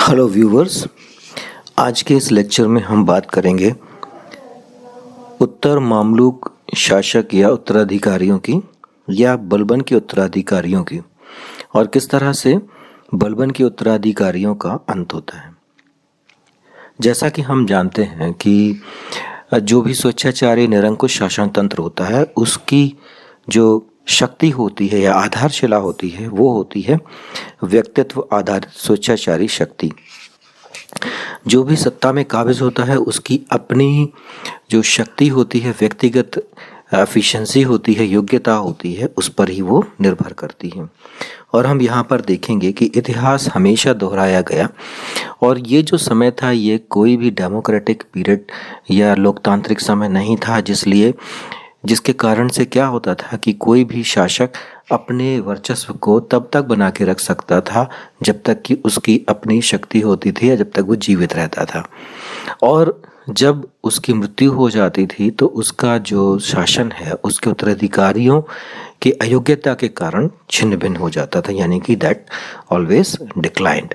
Hello viewers, आज के इस लेक्चर में हम बात करेंगे उत्तर मामलुक शासक या उत्तराधिकारियों की या बलबन के उत्तराधिकारियों की और किस तरह से बलबन के उत्तराधिकारियों का अंत होता है। जैसा कि हम जानते हैं कि जो भी स्वेच्छाचारी निरंकुश शासन तंत्र होता है उसकी जो शक्ति होती है या आधारशिला होती है वो होती है व्यक्तित्व आधारित स्वेच्छाचारी शक्ति। जो भी सत्ता में काबिज होता है उसकी अपनी जो शक्ति होती है, व्यक्तिगत एफिशिएंसी होती है, योग्यता होती है, उस पर ही वो निर्भर करती है। और हम यहाँ पर देखेंगे कि इतिहास हमेशा दोहराया गया और ये जो समय था ये कोई भी डेमोक्रेटिक पीरियड या लोकतांत्रिक समय नहीं था, जिसके कारण से क्या होता था कि कोई भी शासक अपने वर्चस्व को तब तक बना के रख सकता था जब तक कि उसकी अपनी शक्ति होती थी या जब तक वो जीवित रहता था, और जब उसकी मृत्यु हो जाती थी तो उसका जो शासन है उसके उत्तराधिकारियों की अयोग्यता के कारण छिन्न भिन्न हो जाता था, यानी कि दैट ऑलवेज डिक्लाइंड।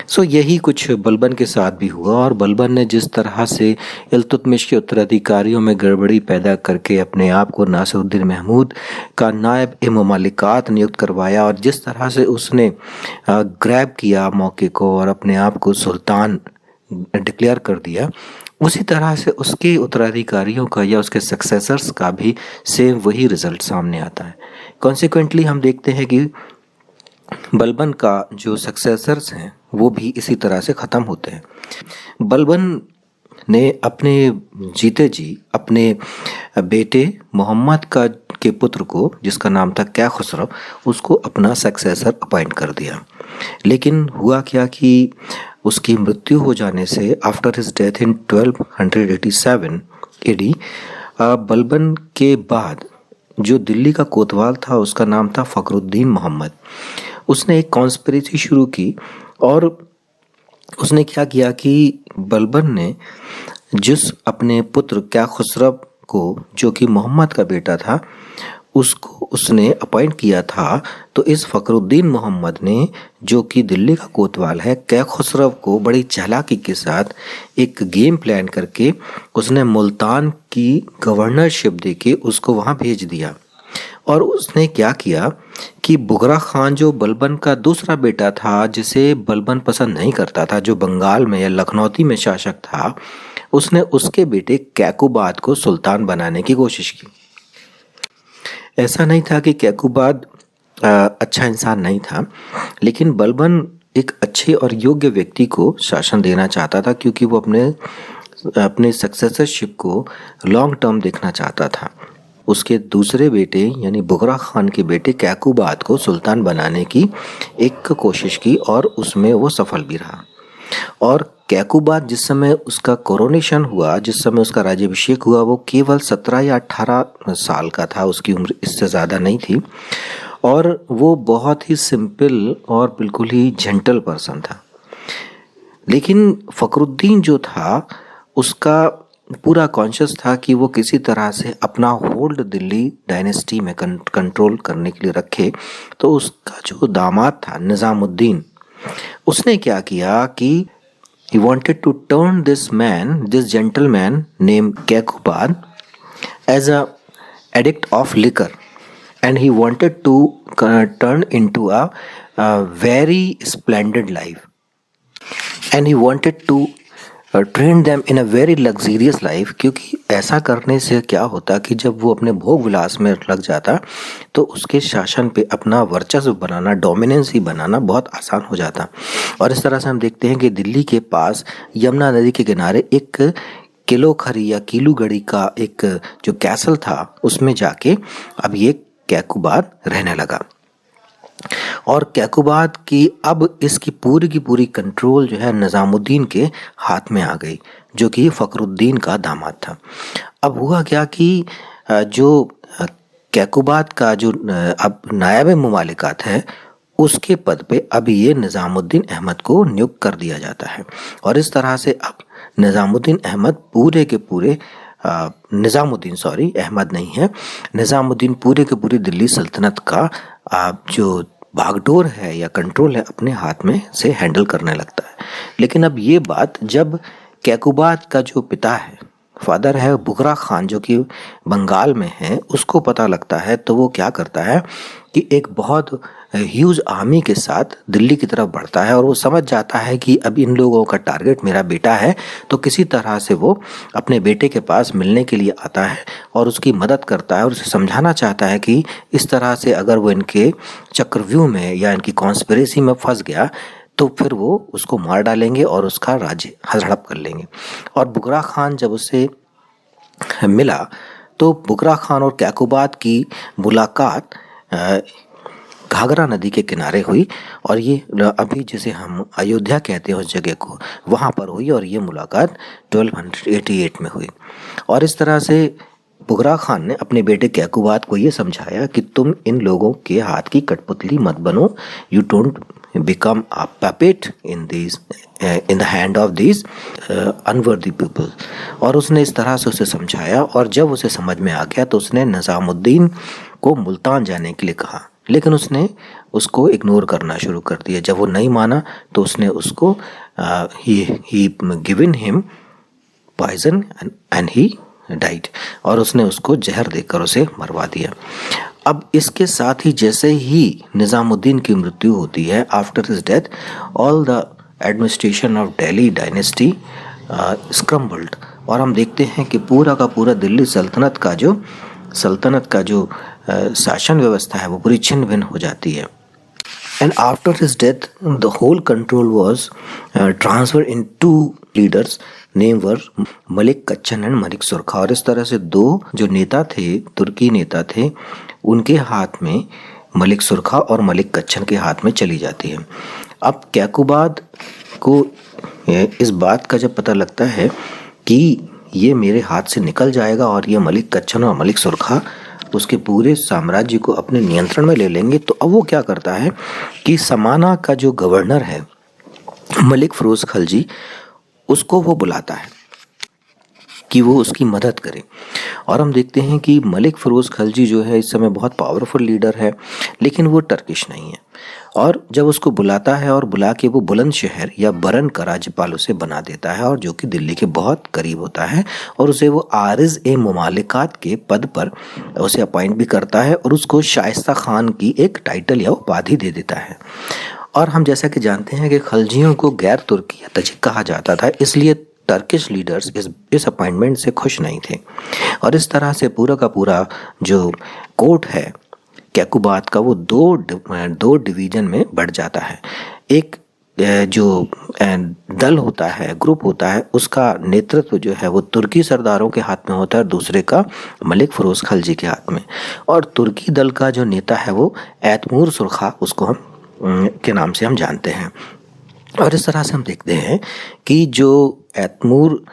सो यही कुछ बलबन के साथ भी हुआ और बलबन ने जिस तरह से इल्तुतमिश के उत्तराधिकारियों में गड़बड़ी पैदा करके अपने आप को नासिरुद्दीन महमूद का नायब ए ममालिकात नियुक्त करवाया और जिस तरह से उसने ग्रैब किया मौके को और अपने आप को सुल्तान डिक्लेयर कर दिया, उसी तरह से उसके उत्तराधिकारियों का या उसके सक्सेसर्स का भी सेम वही रिजल्ट सामने आता है। कॉन्सिक्वेंटली हम देखते हैं कि बलबन का जो सक्सेसर्स हैं वो भी इसी तरह से ख़त्म होते हैं। बलबन ने अपने जीते जी अपने बेटे मोहम्मद के पुत्र को, जिसका नाम था कैखुसरव, उसको अपना सक्सेसर अपॉइंट कर दिया। लेकिन हुआ क्या कि उसकी मृत्यु हो जाने से after his death in 1287 AD, Balban के बाद जो दिल्ली का कोतवाल था उसका नाम था फखरुद्दीन मोहम्मद। उसने एक कॉन्स्पिरेसी शुरू की और उसने क्या किया कि बलबन ने जिस अपने पुत्र कैखुसरव को, जो कि मोहम्मद का बेटा था, उसको उसने अपॉइंट किया था, तो इस फखरुद्दीन मोहम्मद ने, जो कि दिल्ली का कोतवाल है, कैखुसरव को बड़ी चालाकी के साथ एक गेम प्लान करके उसने मुल्तान की गवर्नरशिप देके उसको वहाँ भेज दिया। और उसने क्या किया कि बुगरा खान, जो बलबन का दूसरा बेटा था, जिसे बलबन पसंद नहीं करता था, जो बंगाल में या लखनौती में शासक था, उसने उसके बेटे कैकुबाद को सुल्तान बनाने की कोशिश की। ऐसा नहीं था कि कैकुबाद अच्छा इंसान नहीं था, लेकिन बलबन एक अच्छे और योग्य व्यक्ति को शासन देना चाहता था क्योंकि वो अपने सक्सेसरशिप को लॉन्ग टर्म देखना चाहता था। उसके दूसरे बेटे यानी बुगरा खान के बेटे कैकुबाद को सुल्तान बनाने की एक कोशिश की और उसमें वो सफल भी रहा। और कैकुबाद जिस समय उसका कोरोनेशन हुआ, जिस समय उसका राज्याभिषेक हुआ, वो केवल 17 या 18 साल का था, उसकी उम्र इससे ज़्यादा नहीं थी और वो बहुत ही सिंपल और बिल्कुल ही जेंटल पर्सन था। लेकिन फखरुद्दीन जो था उसका पूरा कॉन्शियस था कि वो किसी तरह से अपना होल्ड दिल्ली डायनेस्टी में कंट्रोल करने के लिए रखे। तो उसका जो दामाद था निज़ामुद्दीन, उसने क्या किया कि he wanted to turn this gentleman named Kekubad as a addict of liquor, and he wanted to turn into a very splendid life, and he wanted to train them in a very luxurious life। क्योंकि ऐसा करने से क्या होता कि जब वो अपने भोग विलास में लग जाता तो उसके शासन पे अपना वर्चस्व बनाना, डोमिनेंसी बनाना बहुत आसान हो जाता। और इस तरह से हम देखते हैं कि दिल्ली के पास यमुना नदी के किनारे एक किलोखरी या कीलूगढ़ी का एक जो कैसल था उसमें जाके अब ये कैकुबाद रहने लगा और कैकुबाद की अब इसकी पूरी की पूरी कंट्रोल जो है निज़ामुद्दीन के हाथ में आ गई, जो कि फखरुद्दीन का दामाद था। अब हुआ क्या कि जो कैकुबाद का जो अब नायब ममालिकात है उसके पद पे अब ये निज़ामुद्दीन अहमद को नियुक्त कर दिया जाता है और इस तरह से अब निज़ामुद्दीन अहमद पूरे के पूरे अहमद नहीं है, निज़ामुद्दीन पूरे के पूरी दिल्ली सल्तनत का जो बागडोर है या कंट्रोल है अपने हाथ में से हैंडल करने लगता है। लेकिन अब ये बात जब कैकुबाद का जो पिता है, फादर है बुगरा खान, जो कि बंगाल में है, उसको पता लगता है तो वो क्या करता है कि एक बहुत ह्यूज आर्मी के साथ दिल्ली की तरफ बढ़ता है और वो समझ जाता है कि अब इन लोगों का टारगेट मेरा बेटा है। तो किसी तरह से वो अपने बेटे के पास मिलने के लिए आता है और उसकी मदद करता है और उसे समझाना चाहता है कि इस तरह से अगर वो इनके चक्रव्यूह में या इनकी कॉन्स्पिरेसी में फंस गया तो फिर वो उसको मार डालेंगे और उसका राज्य हड़प कर लेंगे। और बुगरा खान जब उसे मिला तो बुगरा खान और कैकुबाद की मुलाकात घाघरा नदी के किनारे हुई और ये अभी जिसे हम अयोध्या कहते हैं उस जगह को, वहाँ पर हुई और ये मुलाकात 1288 में हुई। और इस तरह से बुगरा खान ने अपने बेटे कैकुबाद को ये समझाया कि तुम इन लोगों के हाथ की कठपुतली मत बनो, you don't become a puppet in the hand of these unworthy people. और उसने इस तरह से उसे समझाया और जब उसे समझ में आ गया तो उसने निज़ामुद्दीन को मुल्तान जाने के लिए कहा, लेकिन उसने उसको इग्नोर करना शुरू कर दिया। जब वो नहीं माना तो उसने उसको ही given him poison and he died, और उसने उसको जहर देकर उसे मरवा दिया। अब इसके साथ ही जैसे ही निज़ामुद्दीन की मृत्यु होती है, after his death all the administration of Delhi dynasty scrambled, और हम देखते हैं कि पूरा का पूरा दिल्ली सल्तनत का जो शासन व्यवस्था है वो पूरी छिन्न भिन्न हो जाती है। And after his death, the whole control was transferred in two leaders, name were Malik Kachan and Malik Surkha. और इस तरह से दो जो नेता थे, तुर्की नेता थे, उनके हाथ में मलिक सुरखा और मलिक कच्चन के हाथ में चली जाती है। अब कैकुबाद को इस बात का जब पता लगता है कि ये मेरे हाथ से निकल जाएगा और ये मलिक कच्चन और मलिक सुरखा उसके पूरे साम्राज्य को अपने नियंत्रण में ले लेंगे, तो अब वो क्या करता है कि समाना का जो गवर्नर है मलिक फिरोज खलजी, उसको वो बुलाता है कि वो उसकी मदद करे। और हम देखते हैं कि मलिक फिरोज खलजी जो है इस समय बहुत पावरफुल लीडर है, लेकिन वो टर्किश नहीं है। और जब उसको बुलाता है और बुला के वो बुलंदशहर या बरन का राज्यपाल उसे बना देता है, और जो कि दिल्ली के बहुत करीब होता है, और उसे वो आरिज ए मुमालिकात के पद पर उसे अपॉइंट भी करता है और उसको शाइस्ता खान की एक टाइटल या उपाधि दे देता है। और हम जैसा कि जानते हैं कि खलजियों को गैर तुर्की या तजिक कहा जाता था, इसलिए टर्किश लीडर्स इस अपॉइंटमेंट से खुश नहीं थे। और इस तरह से पूरा का पूरा जो कोर्ट है कैकुबाद का वो दो डिवीजन में बढ़ जाता है। एक जो दल होता है, ग्रुप होता है, उसका नेतृत्व जो है वो तुर्की सरदारों के हाथ में होता है, दूसरे का मलिक फिरोज खलजी के हाथ में। और तुर्की दल का जो नेता है वो एतमूर सुरखा, उसको हम के नाम से हम जानते हैं। और इस तरह से हम देखते हैं कि जो एतमूर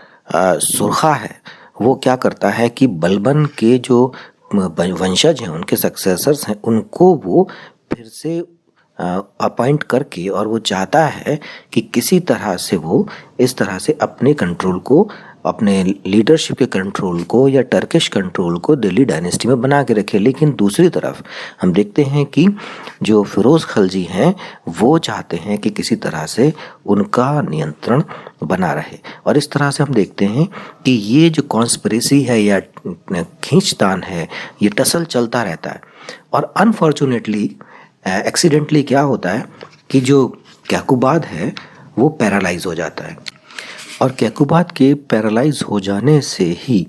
सुरखा है वो क्या करता है कि बलबन के जो वंशज हैं, उनके सक्सेसर्स हैं, उनको वो फिर से अपॉइंट करके, और वो चाहता है कि किसी तरह से वो इस तरह से अपने कंट्रोल को, अपने लीडरशिप के कंट्रोल को या टर्किश कंट्रोल को दिल्ली डायनेस्टी में बना के रखे। लेकिन दूसरी तरफ हम देखते हैं कि जो फिरोज खलजी हैं वो चाहते हैं कि किसी तरह से उनका नियंत्रण बना रहे। और इस तरह से हम देखते हैं कि ये जो कॉन्स्पिरेसी है या खींचतान है, ये टसल चलता रहता है। और अनफॉर्चुनेटली एक्सीडेंटली क्या होता है कि जो कैकुबाद है वो पैरालाइज हो जाता है, और कैकुबाद के पैरालाइज हो जाने से ही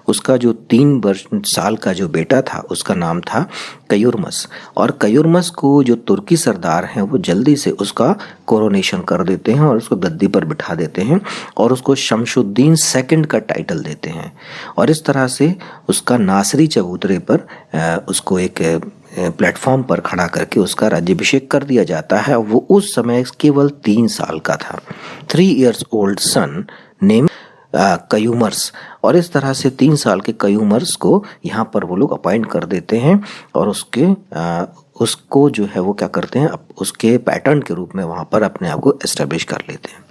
उसका जो 3 साल का जो बेटा था उसका नाम था कयूरमस। और कयूरमस को जो तुर्की सरदार हैं वो जल्दी से उसका कोरोनेशन कर देते हैं और उसको गद्दी पर बिठा देते हैं और उसको शमशुद्दीन सेकंड का टाइटल देते हैं। और इस तरह से उसका नासरी चबूतरे पर उसको एक प्लेटफॉर्म पर खड़ा करके उसका राज्याभिषेक कर दिया जाता है। वो उस समय केवल 3 साल का था, 3 years old son नेम कयूमर्स। और इस तरह से 3 साल के कयूमर्स को यहाँ पर वो लोग अपॉइंट कर देते हैं और उसको जो है वो क्या करते हैं, उसके पैटर्न के रूप में वहाँ पर अपने आप को एस्टेब्लिश कर लेते हैं।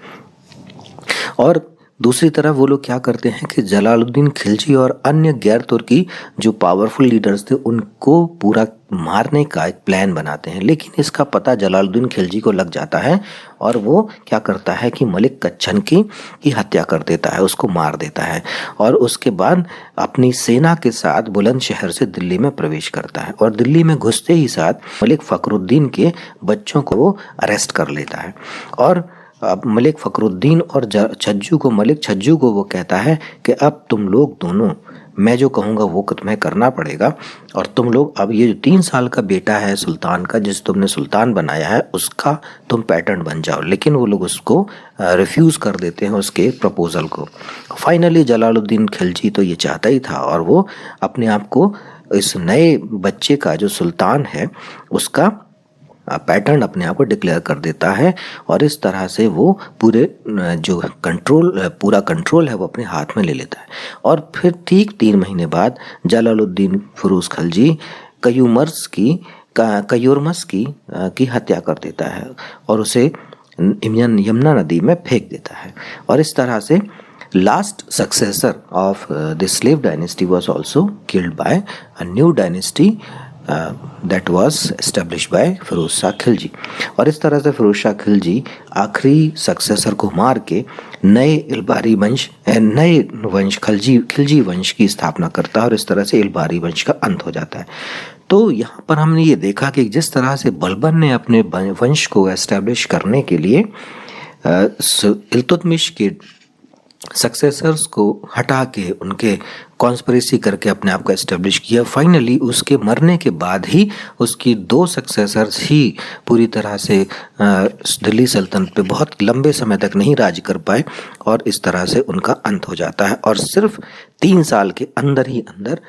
और दूसरी तरफ वो लोग क्या करते हैं कि जलालुद्दीन खिलजी और अन्य गैर तुर्की जो पावरफुल लीडर्स थे उनको पूरा मारने का एक प्लान बनाते हैं, लेकिन इसका पता जलालुद्दीन खिलजी को लग जाता है और वो क्या करता है कि मलिक कच्छन की हत्या कर देता है, उसको मार देता है और उसके बाद अपनी सेना के साथ बुलंदशहर से दिल्ली में प्रवेश करता है और दिल्ली में घुसते ही साथ मलिक फखरुद्दीन के बच्चों को वो अरेस्ट कर लेता है। और अब मलिक फखरुद्दीन और मलिक छज्जू को वो कहता है कि अब तुम लोग दोनों, मैं जो कहूँगा वो तुम्हें करना पड़ेगा और तुम लोग अब ये जो 3 साल का बेटा है सुल्तान का, जिस तुमने सुल्तान बनाया है, उसका तुम पैटर्न बन जाओ। लेकिन वो लोग उसको रिफ्यूज़ कर देते हैं, उसके प्रपोजल को। फाइनली जलालुद्दीन खिलजी तो ये चाहता ही था और वो अपने आप को इस नए बच्चे का जो सुल्तान है उसका पैटर्न अपने आप को डिक्लेयर कर देता है और इस तरह से वो पूरा कंट्रोल है वो अपने हाथ में ले लेता है। और फिर ठीक 3 महीने बाद जलालुद्दीन फिरोज खिलजी कयूरमस की हत्या कर देता है और उसे यमुना नदी में फेंक देता है। और इस तरह से last successor of the slave dynasty was also killed by a new dynasty that was established by Firoz Shah Khilji. और इस तरह से फिरोज शाह खिलजी आखिरी सक्सेसर को मार के नए वंश खिलजी वंश की स्थापना करता है और इस तरह से इल्बारी वंश का अंत हो जाता है। तो यहाँ पर हमने ये देखा कि जिस तरह से बलबन ने अपने वंश को एस्टेब्लिश करने के लिए इल्तुतमिश के सक्सेसर्स को हटा के उनके कॉन्स्पिरेसी करके अपने आप को एस्टेब्लिश किया। फाइनली उसके मरने के बाद ही उसकी 2 सक्सेसर्स ही पूरी तरह से दिल्ली सल्तनत पे बहुत लंबे समय तक नहीं राज कर पाए और इस तरह से उनका अंत हो जाता है और सिर्फ 3 साल के अंदर ही अंदर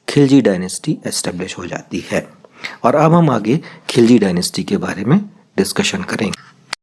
खिलजी डायनेस्टी एस्टेब्लिश हो जाती है। और अब हम आगे खिलजी डायनेस्टी के बारे में डिस्कशन करेंगे।